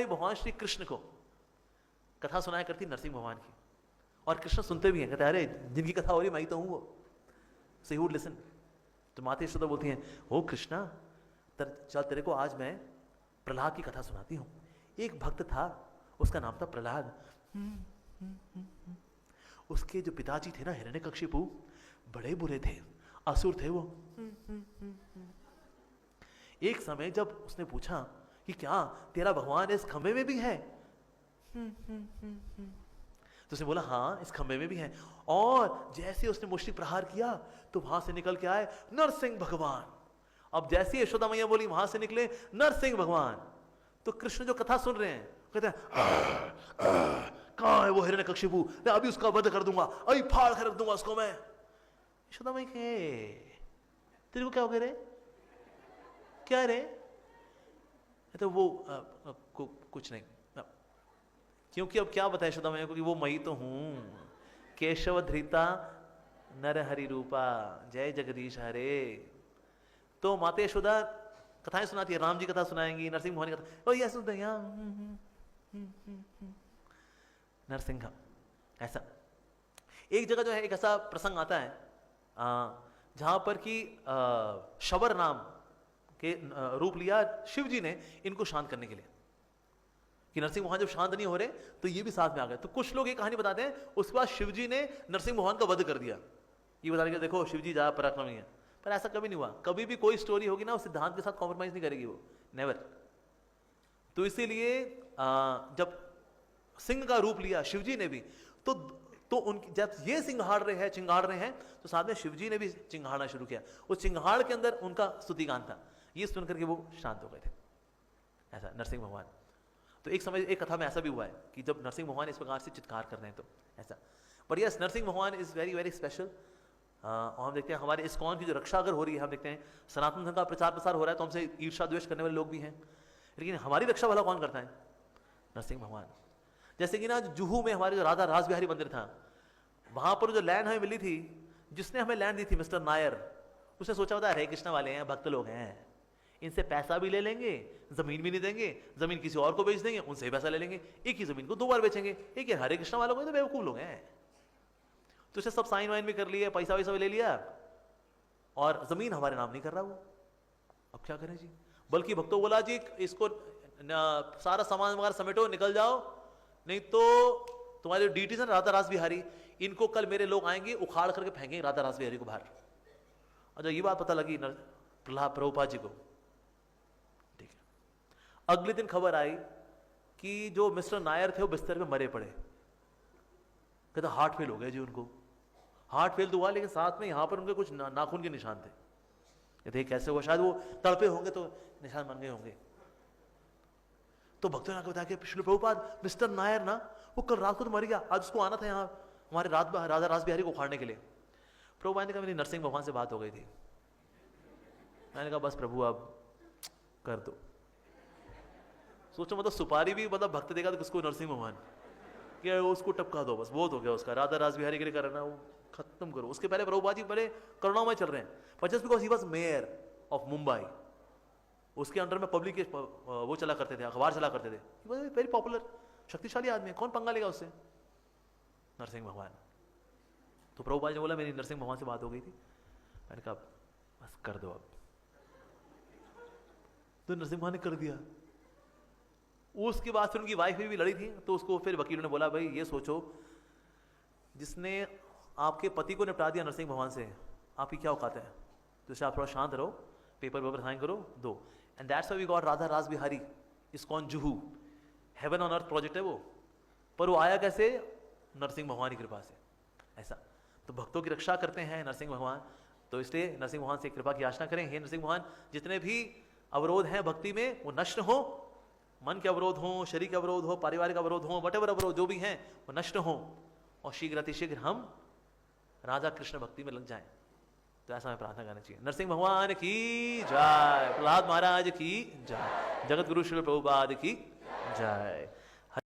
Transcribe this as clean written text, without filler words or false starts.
सखुबाई भगवान श्री कृष्ण को कथा सुनाया करती नरसिंह भगवान की, और कृष्ण सुनते भी हैं, कहते अरे जिनकी कथा हो रही मैं ही तो हूं वो, सो ही वुड लिसन। तो माता यशोदा बोलती हैं, ओ कृष्णा चल तेरे को आज मैं प्रहलाद की कथा सुनाती हूं। एक भक्त था, उसका नाम था प्रहलाद। उसके जो पिताजी थे ना हिरण्यकशिपु, बड़े बुरे थे, असुर थे वो। एक समय जब उसने पूछा कि क्या तेरा भगवान इस खंबे में भी है, तो उसने बोला हाँ इस खंबे में भी है। और जैसे उसने मुष्टि प्रहार किया तो वहां से निकल के आए नरसिंह भगवान। अब जैसे यशोदा मैया बोली वहां से निकले नरसिंह भगवान। तो कृष्ण जो कथा सुन रहे हैं कहते हैं कहां है वो हिरण्यकशिपु, मैं अभी उसका वध कर दूंगा, अभी फाड़ कर रख दूंगा उसको मैं। यशोदा मैया कहे तेरे को क्या हो गया रे, क्या रे? तो वो कुछ नहीं, क्योंकि अब क्या बताए यशोदा मैया को कि वो मैं ही तो हूं, केशव धृता नर हरि रूपा, जय जगदीश हरे। तो माता यशोदा कथाएं सुनाती है, राम जी कथा सुनाएंगी, नरसिंह भगवान की कथा, और यह नरसिंह। ऐसा एक जगह जो है एक ऐसा प्रसंग आता है जहां पर कि शबर नाम के रूप लिया शिव जी ने इनको शांत करने के लिए, कि नरसिंह भगवान जब शांत नहीं हो रहे तो ये भी साथ में आ गए। तो कुछ लोग ये कहानी बताते हैं उसके बाद शिव जी ने नरसिंह भगवान का वध कर दिया, ये बता रहे देखो शिव जी ज्यादा पराक्रमी है। पर ऐसा कभी नहीं हुआ, कभी भी कोई स्टोरी होगी ना उस सिद्धांत के साथ कॉम्प्रोमाइज नहीं करेगी वो, नेवर। तो इसीलिए जब सिंह का रूप लिया शिवजी ने भी, तो उनकी जब ये चिंगाड़ रहे हैं तो साथ में शिवजी ने भी चिंगाड़ना शुरू किया। उस चिंगाड़ के अंदर उनका स्तुति गान था, ये सुनकर के वो शांत हो गए थे। ऐसा नरसिंह भगवान। तो एक समय एक कथा में ऐसा भी हुआ है कि जब नरसिंह भगवान इस प्रकार से चित्कार कर रहे हैं तो ऐसा। पर यस नरसिंह भगवान इज वेरी वेरी स्पेशल। और हम देखते हैं हमारे इस्कॉन की जो रक्षा अगर हो रही है, हम देखते हैं सनातन धर्म का प्रचार प्रसार हो रहा है तो हमसे ईर्षा द्वेष करने वाले लोग भी हैं, लेकिन हमारी रक्षा भला कौन करता है? नरसिंह भगवान। जैसे कि ना जुहू में हमारे जो राधा रास बिहारी मंदिर था, वहां पर जो लैंड हमें मिली थी, जिसने हमें लैंड दी थी मिस्टर नायर, उसने सोचा होता है हरे कृष्णा वाले हैं, भक्त लोग हैं, इनसे पैसा भी ले लेंगे, जमीन भी नहीं देंगे, जमीन किसी और को बेच देंगे, उनसे ही पैसा ले लेंगे, एक ही जमीन को दो बार बेचेंगे, एक ही हरे कृष्णा वालों को तो बेवकूफ लोग हैं। तो उसे सब साइन वाइन भी कर लिया, पैसा वैसा भी ले लिया, और जमीन हमारे नाम नहीं कर रहा वो। अब क्या करें जी? बल्कि भक्तों बोला जी इसको सारा सामान वगैरह समेटो, निकल जाओ, नहीं तो तुम्हारे जो डीटी है राधा रास बिहारी, इनको कल मेरे लोग आएंगे उखाड़ करके फेंकेंगे राधा रास बिहारी को बाहर। और जब ये बात पता लगी प्रभुपाद जी को, ठीक है, अगले दिन खबर आई कि जो मिस्टर नायर थे वो बिस्तर पे मरे पड़े, कहते हार्ट फेल हो गया जी उनको। हार्ट फेल तो हुआ लेकिन साथ में यहां पर उनके कुछ नाखून के निशान थे। कहते कैसे हुआ? शायद वो तड़पे होंगे तो निशान बन गए होंगे। तो भक्तों ने आकर बताया कि श्री प्रभुपाद मिस्टर नायर ना वो कल रात को तो मर गया, आज उसको आना था यहाँ हमारे राधा रास बिहारी को उखाड़ने के लिए। प्रभुपाद ने कहा मेरी नरसिंह भगवान से बात हो गई थी। मैंने कहा बस प्रभु अब कर दो। सोचो मतलब सुपारी भी मतलब भक्त देगा तो किसको? नरसिंह भगवान। क्या उसको टपका दो बस, बहुत हो गया उसका, राधा रास बिहारी के लिए करना वो खत्म करो। उसके पहले प्रभुपाद जी बड़े करुणामय चल रहे हैं, but just because he was mayor of Mumbai, उसके अंडर में पब्लिक वो चला करते थे, अखबार चला करते थे, वेरी पॉपुलर, शक्तिशाली आदमी है, कौन पंगा लेगा उससे? नरसिंह भगवान। तो प्रभुपाद जी ने बोला मेरी नरसिंह भगवान से बात हो गई थी। मैंने कहा बस कर दो अब। तो नरसिंह भगवान ने कर दिया। उसके बाद फिर उनकी वाइफ भी लड़ी थी, तो उसको फिर वकीलों ने बोला भाई ये सोचो, जिसने आपके पति को निपटा दिया नरसिंह भगवान से, आपकी क्या औकात है? तो इससे आप थोड़ा शांत रहो, पेपर वेपर साइन करो, दो। And that's why we got Radha Ras Bihari ISKCON Juhu. Heaven on earth project है वो, पर वो आया कैसे? नरसिंह भगवान की कृपा से। ऐसा तो भक्तों की रक्षा करते हैं नरसिंह भगवान। तो इसलिए नरसिंह भगवान से कृपा की याचना करें, हे नरसिंह भगवान जितने भी अवरोध हैं भक्ति में वो नष्ट हो, मन के अवरोध हो, शरीर के अवरोध हो, पारिवारिक अवरोध हो, वटेवर अवरोध जो भी हैं वो नष्ट हो, और शीघ्र अतिशीघ्र हम राधा कृष्ण भक्ति में लग जाएं। तो ऐसा हमें प्रार्थना करना चाहिए। नरसिंह भगवान की जय, प्रहलाद महाराज की जय, जगत गुरु श्री प्रभुपाद की जय।